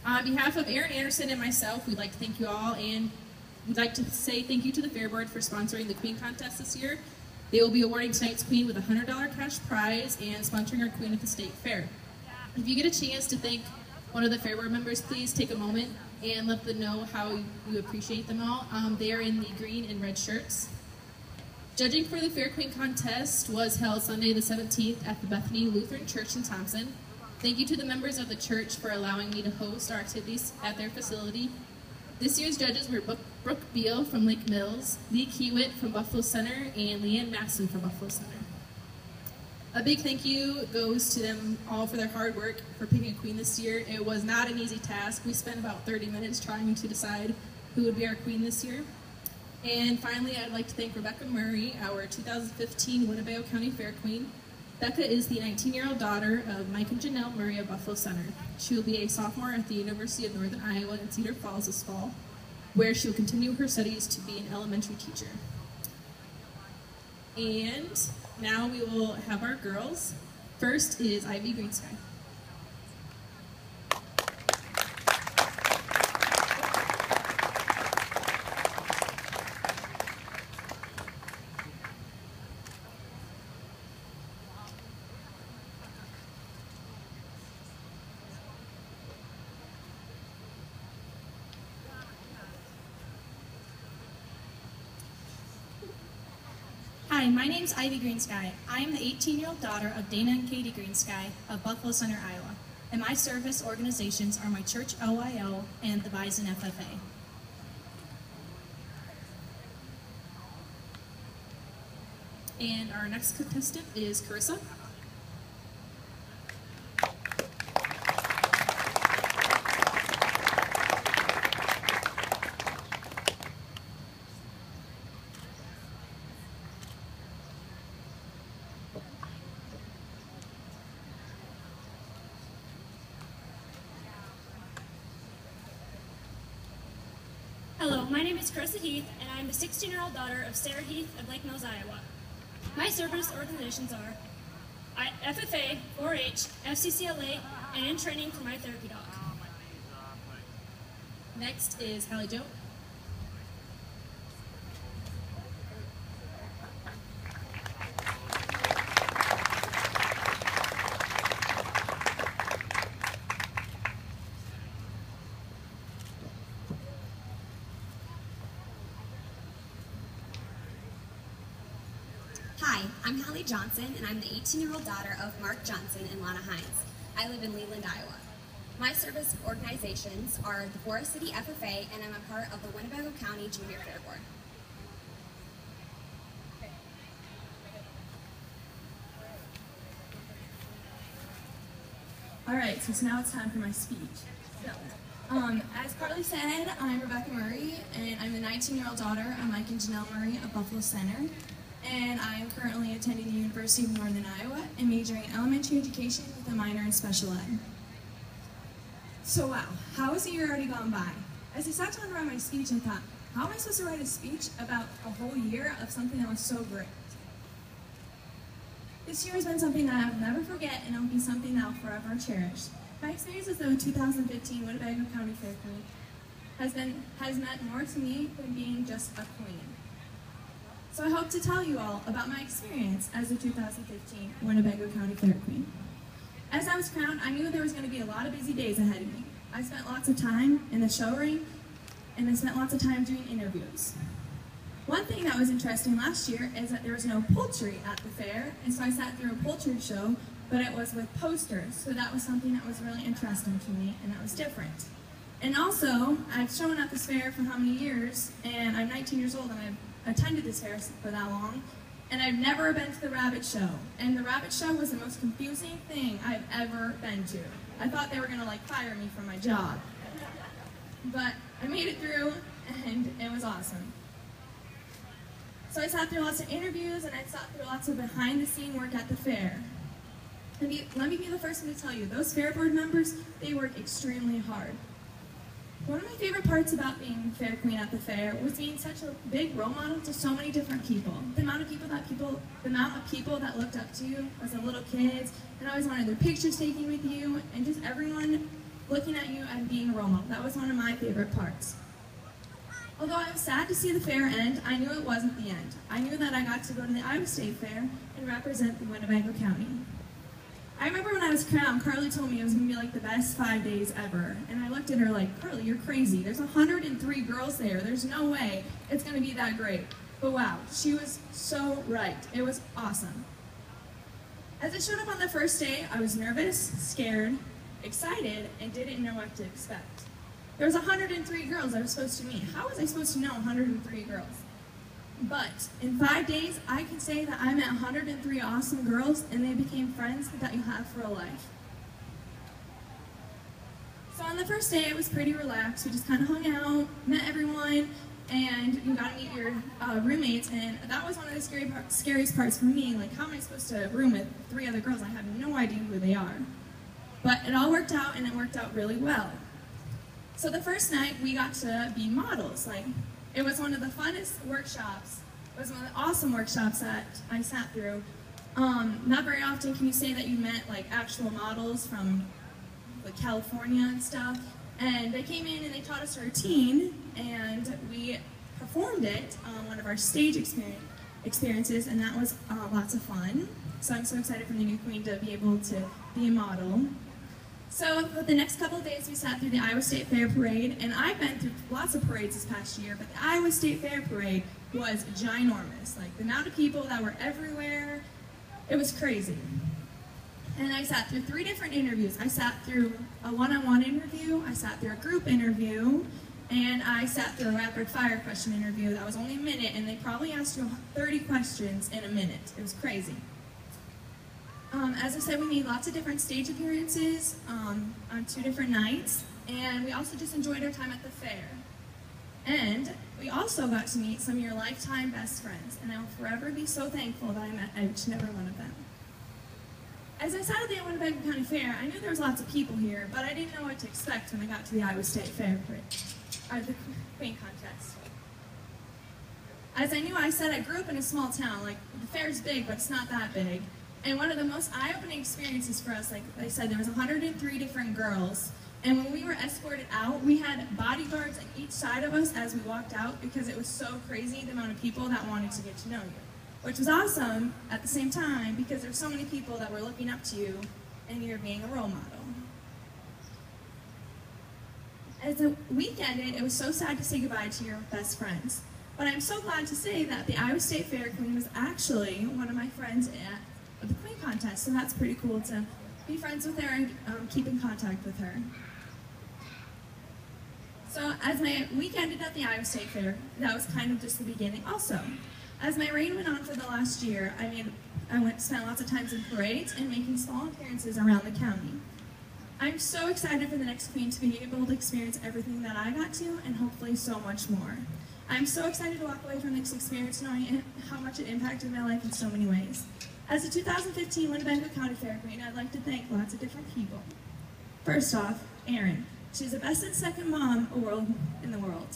On behalf of Aaron Anderson and myself, we'd like to thank you all, and we'd like to say thank you to the Fair Board for sponsoring the Queen Contest this year. They will be awarding tonight's Queen with a $100 cash prize and sponsoring our Queen at the State Fair. If you get a chance to thank one of the Fair Board members, please take a moment and let them know how you appreciate them all. They are in the green and red shirts. Judging for the Fair Queen Contest was held Sunday the 17th at the Bethany Lutheran Church in Thompson. Thank you to the members of the church for allowing me to host our activities at their facility. This year's judges were Brooke Beal from Lake Mills, Lee Kiewit from Buffalo Center, and Leanne Masson from Buffalo Center. A big thank you goes to them all for their hard work for picking a queen this year. It was not an easy task. We spent about 30 minutes trying to decide who would be our queen this year. And finally, I'd like to thank Rebecca Murray, our 2015 Winnebago County Fair Queen. Becca is the 19-year-old daughter of Mike and Janelle Murray of Buffalo Center. She will be a sophomore at the University of Northern Iowa in Cedar Falls this fall, where she will continue her studies to be an elementary teacher. And now we will have our girls. First is Ivy Greensky. Hi, my name is Ivy Greensky. I am the 18-year-old daughter of Dana and Katie Greensky of Buffalo Center, Iowa. And my service organizations are my church OIO and the Bison FFA. And our next contestant is Carissa. Hello, my name is Carissa Heath, and I'm the 16-year-old daughter of Sarah Heath of Lake Mills, Iowa. My service organizations are FFA, 4-H, FCCLA, and in training for my therapy dog. Next is Hallie Joe. Hi, I'm Hallie Johnson, and I'm the 18-year-old daughter of Mark Johnson and Lana Hines. I live in Leland, Iowa. My service organizations are the Forest City FFA, and I'm a part of the Winnebago County Junior Fair Board. All right, so now it's time for my speech. As Carly said, I'm Rebecca Murray, and I'm the 19-year-old daughter of Mike and Janelle Murray of Buffalo Center. And I am currently attending the University of Northern Iowa and majoring in elementary education with a minor in special ed. So wow, how has the year already gone by? As I sat down to write my speech, I thought, how am I supposed to write a speech about a whole year of something that was so great? This year has been something that I'll never forget, and it'll be something that I'll forever cherish. My experience as the 2015 Winnebago County Fair Queen has meant more to me than being just a queen. So I hope to tell you all about my experience as the 2015 Winnebago County Fair Queen. As I was crowned, I knew there was going to be a lot of busy days ahead of me. I spent lots of time in the show ring, and I spent lots of time doing interviews. One thing that was interesting last year is that there was no poultry at the fair, and so I sat through a poultry show, but it was with posters, so that was something that was really interesting to me, and that was different. And also, I've shown at this fair for how many years, and I'm 19 years old, and I've attended this fair for that long, and I've never been to the rabbit show. And the rabbit show was the most confusing thing I've ever been to. I thought they were gonna fire me from my job. But I made it through, and it was awesome. So I sat through lots of interviews, and I sat through lots of behind-the-scene work at the fair. And let me be the first one to tell you, those fair board members, they work extremely hard. One of my favorite parts about being Fair Queen at the fair was being such a big role model to so many different people. The amount of people that looked up to you as little kids and always wanted their pictures taken with you, and just everyone looking at you and being a role model. That was one of my favorite parts. Although I was sad to see the fair end, I knew it wasn't the end. I knew that I got to go to the Iowa State Fair and represent the Winnebago County. I remember when I was crowned, Carly told me it was going to be like the best 5 days ever. And I looked at her like, Carly, you're crazy. There's 103 girls there. There's no way it's going to be that great. But wow, she was so right. It was awesome. As I showed up on the first day, I was nervous, scared, excited, and didn't know what to expect. There was 103 girls I was supposed to meet. How was I supposed to know 103 girls? But in 5 days, I can say that I met 103 awesome girls, and they became friends that you'll have for a life. So on the first day, it was pretty relaxed. We just kind of hung out, met everyone, and you got to meet your roommates, and that was one of the scariest parts for me. Like, how am I supposed to room with 3 other girls? I have no idea who they are. But it all worked out, and it worked out really well. So the first night, we got to be models. Like, it was one of the funnest workshops. It was one of the awesome workshops that I sat through. Not very often can you say that you met like actual models from like California and stuff. And they came in and they taught us a routine, and we performed it on one of our stage experiences, and that was lots of fun. So I'm so excited for the new queen to be able to be a model. So for the next couple of days, we sat through the Iowa State Fair Parade, and I've been through lots of parades this past year, but the Iowa State Fair Parade was ginormous. Like, the amount of people that were everywhere, it was crazy. And I sat through 3 different interviews. I sat through a one-on-one interview, I sat through a group interview, and I sat through a rapid-fire question interview that was only a minute, and they probably asked you 30 questions in a minute. It was crazy. As I said, we made lots of different stage appearances on 2 different nights, and we also just enjoyed our time at the fair. And we also got to meet some of your lifetime best friends, and I will forever be so thankful that I met each and every one of them. As I sat at the Winnebago County Fair, I knew there was lots of people here, but I didn't know what to expect when I got to the Iowa State Fair Parade, the Queen Contest. As I knew, I said I grew up in a small town. Like, the fair's big, but it's not that big. And one of the most eye-opening experiences for us, like I said, there was 103 different girls. And when we were escorted out, we had bodyguards on each side of us as we walked out, because it was so crazy the amount of people that wanted to get to know you. Which was awesome at the same time, because there's so many people that were looking up to you and you're being a role model. As the week ended, it was so sad to say goodbye to your best friends. But I'm so glad to say that the Iowa State Fair Queen was actually one of my friends at the Queen Contest, so that's pretty cool to be friends with her and keep in contact with her. So as my week ended at the Iowa State Fair, that was kind of just the beginning also. As my reign went on for the last year, I spent lots of times in parades and making small appearances around the county. I'm so excited for the next queen to be able to experience everything that I got to, and hopefully so much more. I'm so excited to walk away from this experience knowing how much it impacted my life in so many ways. As the 2015 Winnebago County Fair Queen, I'd like to thank lots of different people. First off, Erin. She's the best and second mom in the world.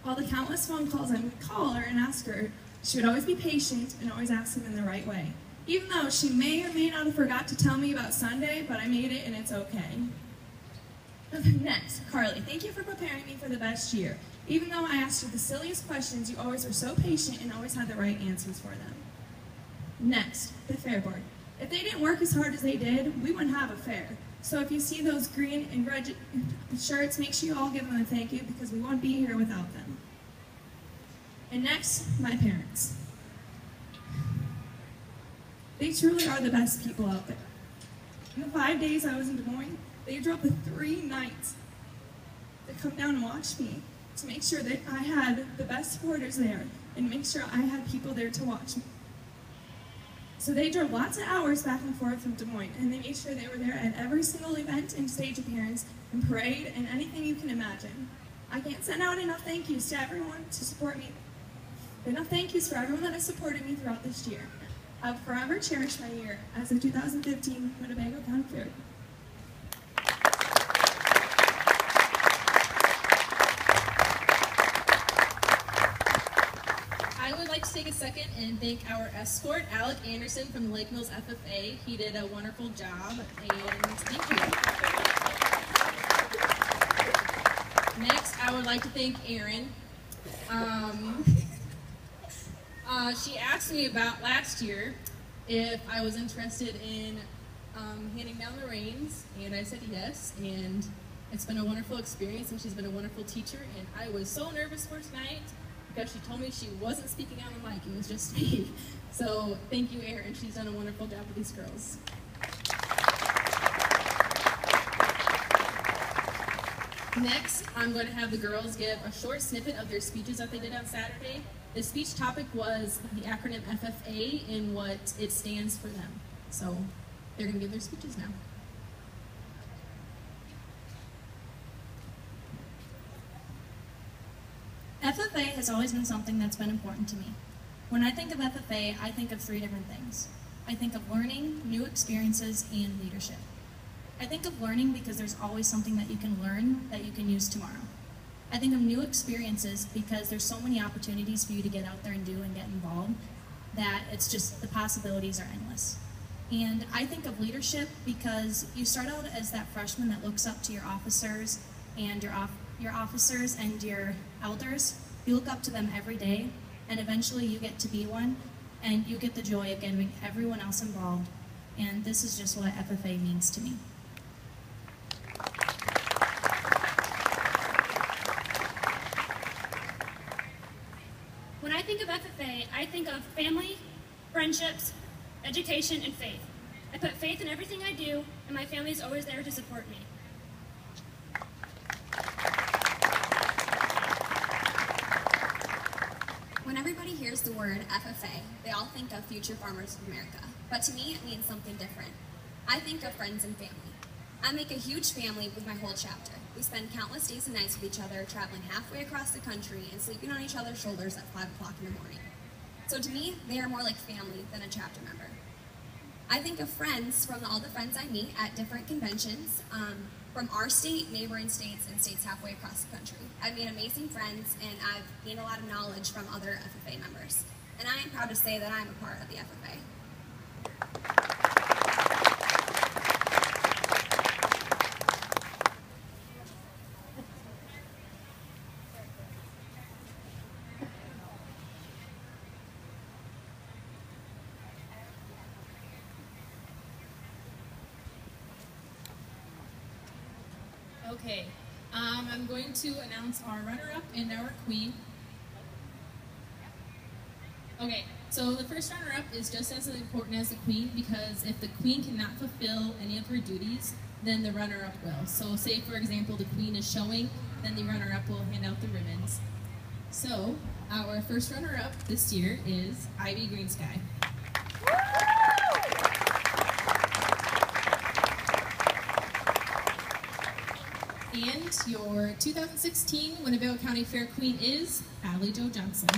All the countless phone calls I would call her and ask her, she would always be patient and always ask them in the right way. Even though she may or may not have forgot to tell me about Sunday, but I made it and it's okay. Next, Carly, thank you for preparing me for the best year. Even though I asked you the silliest questions, you always were so patient and always had the right answers for them. Next, the fair board. If they didn't work as hard as they did, we wouldn't have a fair. So if you see those green and red shirts, make sure you all give them a thank you, because we won't be here without them. And next, my parents. They truly are the best people out there. In the 5 days I was in Des Moines, they drove the 3 nights to come down and watch me, to make sure that I had the best supporters there, and make sure I had people there to watch me. So they drove lots of hours back and forth from Des Moines, and they made sure they were there at every single event and stage appearance and parade and anything you can imagine. I can't send out enough thank yous to everyone to support me. Enough thank yous for everyone that has supported me throughout this year. I will forever cherish my year as the 2015 Winnebago County Fair. I would like to take a second and thank our escort, Alec Anderson from the Lake Mills FFA. He did a wonderful job, and thank you. I would like to thank Erin. She asked me about last year if I was interested in handing down the reins, and I said yes, and it's been a wonderful experience, and she's been a wonderful teacher, and I was so nervous for tonight because she told me she wasn't speaking on the mic, it was just me. So thank you, Erin. She's done a wonderful job with these girls. Next, I'm going to have the girls give a short snippet of their speeches that they did on Saturday. The speech topic was the acronym FFA and what it stands for them. So they're going to give their speeches now. FFA has always been something that's been important to me. When I think of FFA, I think of three different things. I think of learning, new experiences, and leadership. I think of learning because there's always something that you can learn that you can use tomorrow. I think of new experiences because there's so many opportunities for you to get out there and do and get involved that it's just, the possibilities are endless. And I think of leadership because you start out as that freshman that looks up to your officers and your officers and your elders. You look up to them every day, and eventually you get to be one, and you get the joy of getting everyone else involved. And this is just what FFA means to me. When I think of FFA, I think of family, friendships, education, and faith. I put faith in everything I do, and my family is always there to support me. When everybody hears the word FFA, they all think of Future Farmers of America. But to me, it means something different. I think of friends and family. I make a huge family with my whole chapter. We spend countless days and nights with each other, traveling halfway across the country and sleeping on each other's shoulders at 5 o'clock in the morning. So to me, they are more like family than a chapter member. I think of friends from all the friends I meet at different conventions, from our state, neighboring states, and states halfway across the country. I've made amazing friends, and I've gained a lot of knowledge from other FFA members. And I am proud to say that I'm a part of the FFA. Okay, I'm going to announce our runner-up and our queen. Okay, so the first runner-up is just as important as the queen, because if the queen cannot fulfill any of her duties, then the runner-up will. So say, for example, the queen is showing, then the runner-up will hand out the ribbons. So our first runner-up this year is Ivy Green Sky. And your 2016 Winnebago County Fair Queen is Allie Jo Johnson.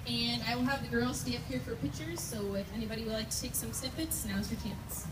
And I will have the girls stay up here for pictures, so if anybody would like to take some snippets, now's your chance.